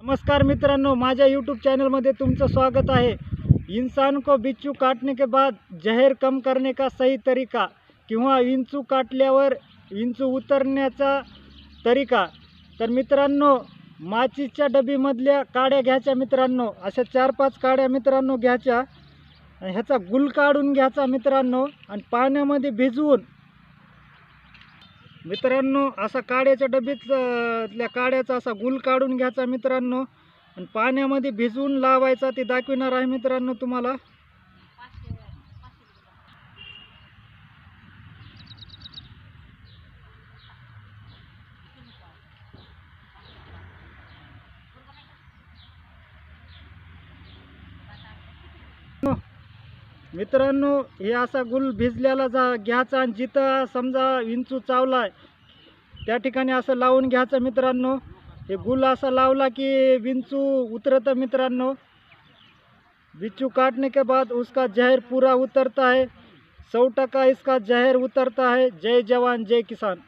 नमस्कार मित्रांनो, माझ्या यूट्यूब चैनल तुमचं स्वागत आहे। इंसान को बिच्छू काटने के बाद जहर कम करने का सही तरीका किंवा विंचू काटल्यावर विंचू उतरण्याचा तरीका। तर मित्रांनो, माचीच्या डबीमधल्या काड्या घ्यायच्या मित्रांनो, अशा 4-5 काड्या मित्रांनो घ्यायच्या। ह्याचा गुल काढून घ्यायचा मित्रांनो आणि पाण्यामध्ये भिजवून मित्रांनो असा काड्याच्या डबीतल्या काड्याचा असा गुल काढून घ्यायचा मित्रांनो आणि पाण्यामध्ये भिजवून लावायचा। ते दाखविणार आहे मित्रांनो तुम्हाला। मित्रांनो, हे असा गुल भिजलेला घ्यायचा आणि जिथं समजा विंचू चावलाय त्या ठिकाणी असं लावून घ्यायचं मित्रांनो। हे गुल असा लावला की विंचू उतरता मित्रांनो। बिच्छू काटने के बाद उसका जहर पूरा उतरता है, 100% इसका जहर उतरता है। जय जवान जय किसान।